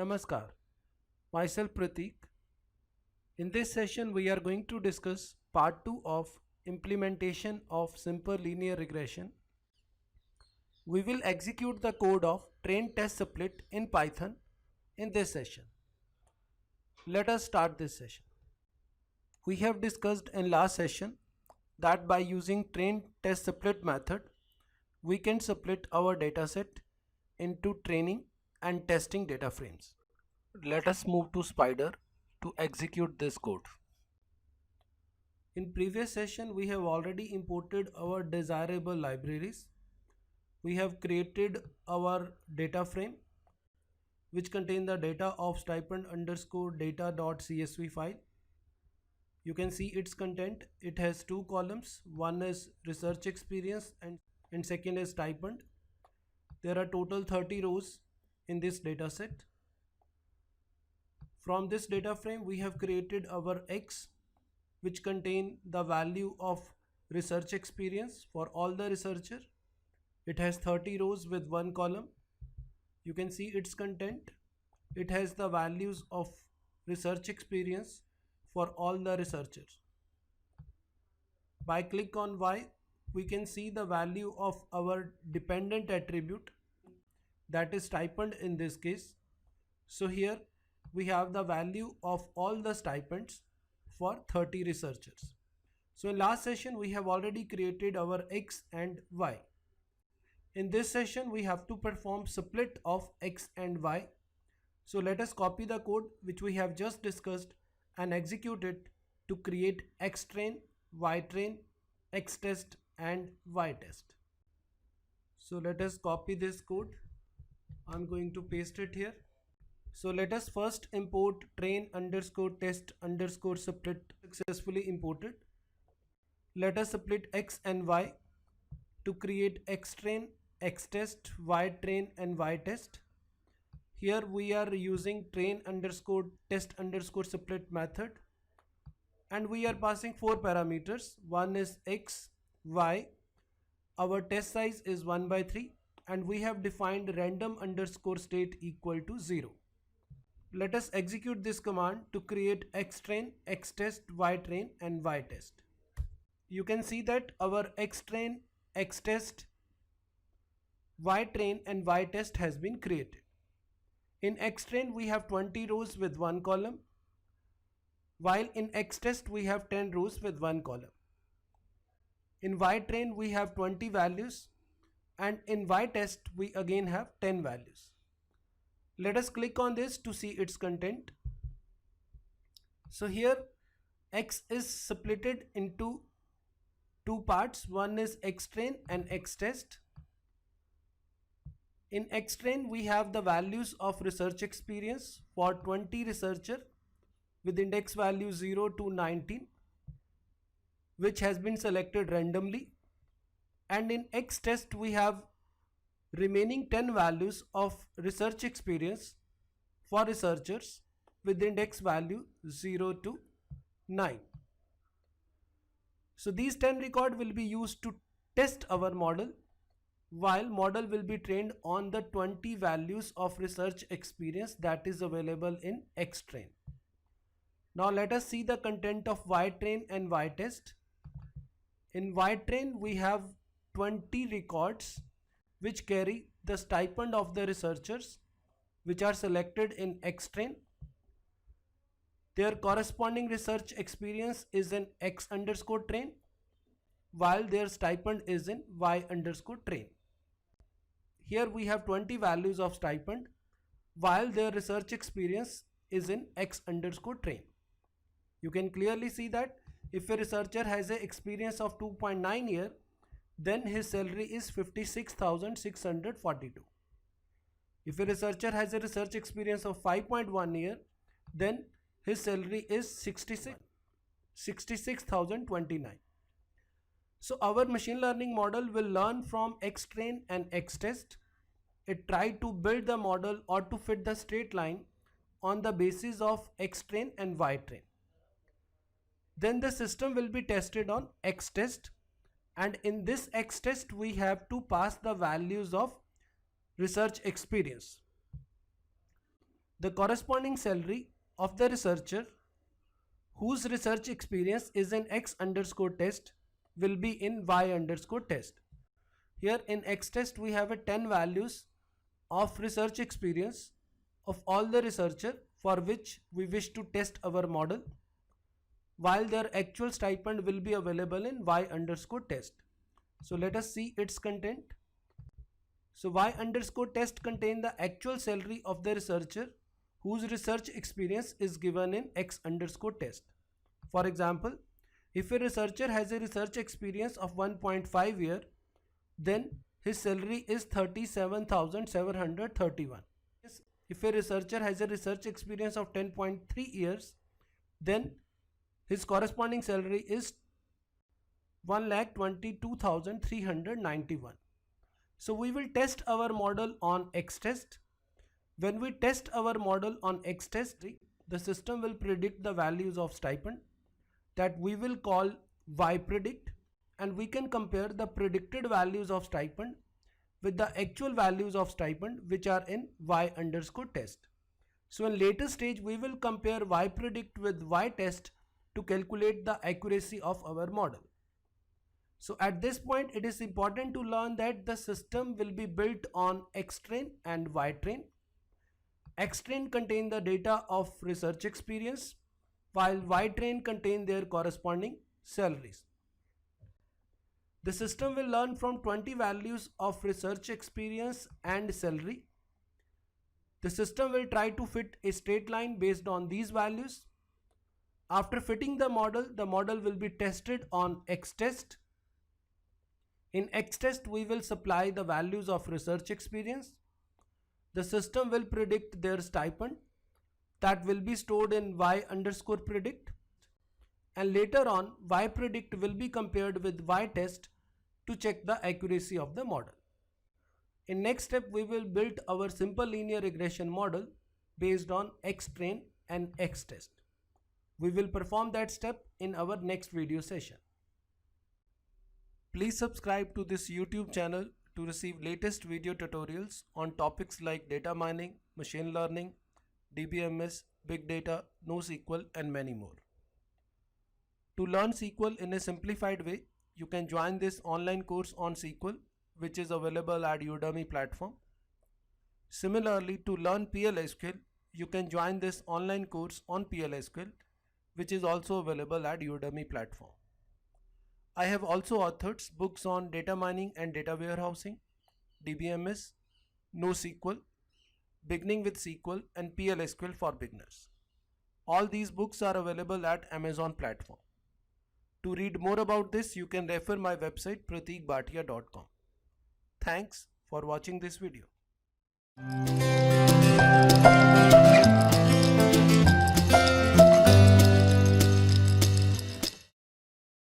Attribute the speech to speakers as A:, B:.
A: Namaskar, myself Pratik. In this session, we are going to discuss part 2 of implementation of simple linear regression. We will execute the code of train test split in Python in this session. Let us start this session. We have discussed in last session that by using train test split method, we can split our dataset into training and testing data frames. Let us move to Spider to execute this code. In previous session, we have already imported our desirable libraries. We have created our data frame which contain the data of stipend underscore data.csv file. You can see its content. It has two columns. One is research experience and second is stipend. There are total 30 rows in this data set. From this data frame, we have created our X, which contain the value of research experience for all the researcher. It has 30 rows with one column. You can see its content. It has the values of research experience for all the researchers. By click on Y, we can see the value of our dependent attribute, that is stipend in this case. So here we have the value of all the stipends for 30 researchers. So in last session, we have already created our X and Y. In this session, we have to perform split of X and Y. So let us copy the code which we have just discussed and execute it to create X train, Y train, X test and Y test. So let us copy this code. I'm going to paste it here. So let us first import train underscore test underscore split successfully imported. Let us split X and Y to create X train, X test, Y train and Y test. Here we are using train underscore test underscore split method and we are passing four parameters. One is X, Y. Our test size is 1/3 and we have defined random underscore state equal to 0. Let us execute this command to create X train, X test, Y train and Y test. You can see that our X train, X test, Y train and Y test has been created. In X train we have 20 rows with one column, while in X test we have 10 rows with one column. In Y train we have 20 values and in Y test we again have 10 values. Let us click on this to see its content. So here X is splitted into two parts. One is X train and X test. In X train we have the values of research experience for 20 researcher with index value 0 to 19, which has been selected randomly. And in X test we have remaining 10 values of research experience for researchers with index value 0 to 9. So these 10 record will be used to test our model, while model will be trained on the 20 values of research experience that is available in X train. Now let us see the content of Y train and Y test. In Y train we have 20 records which carry the stipend of the researchers which are selected in X train. Their corresponding research experience is in X underscore train, while their stipend is in Y underscore train. Here we have 20 values of stipend, while their research experience is in X underscore train. You can clearly see that if a researcher has an experience of 2.9 years, then his salary is 56,642. If a researcher has a research experience of 5.1 years, then his salary is 66,029. So our machine learning model will learn from X train and X test. It tried to build the model or to fit the straight line on the basis of X train and Y train. Then the system will be tested on X test, and in this X test we have to pass the values of research experience. The corresponding salary of the researcher whose research experience is in X underscore test will be in Y underscore test. Here in X test we have a 10 values of research experience of all the researcher for which we wish to test our model, while their actual stipend will be available in Y underscore test. So let us see its content. So Y underscore test contain the actual salary of the researcher whose research experience is given in X underscore test. For example, if a researcher has a research experience of 1.5 year, then his salary is 37,731. If a researcher has a research experience of 10.3 years, then his corresponding salary is 1,22,391. So we will test our model on X test. When we test our model on X test, the system will predict the values of stipend that we will call Y predict, and we can compare the predicted values of stipend with the actual values of stipend which are in Y underscore test. So in later stage we will compare Y predict with Y test to calculate the accuracy of our model. So at this point it is important to learn that the system will be built on X-train and Y-train. X-train contain the data of research experience, while Y-train contain their corresponding salaries. The system will learn from 20 values of research experience and salary. The system will try to fit a straight line based on these values. After fitting the model will be tested on X test. In X test, we will supply the values of research experience. The system will predict their stipend that will be stored in Y underscore predict, and later on Y predict will be compared with Y test to check the accuracy of the model. In next step, we will build our simple linear regression model based on X train and X test. We will perform that step in our next video session. Please subscribe to this YouTube channel to receive latest video tutorials on topics like data mining, machine learning, DBMS, big data, NoSQL, and many more. To learn SQL in a simplified way, you can join this online course on SQL, which is available at Udemy platform. Similarly, to learn PLSQL, you can join this online course on PLSQL, which is also available at Udemy platform. I have also authored books on data mining and data warehousing, DBMS, NoSQL, beginning with SQL, and PLSQL for beginners. All these books are available at Amazon platform. To read more about this, you can refer my website prateekbhatia.com. Thanks for watching this video.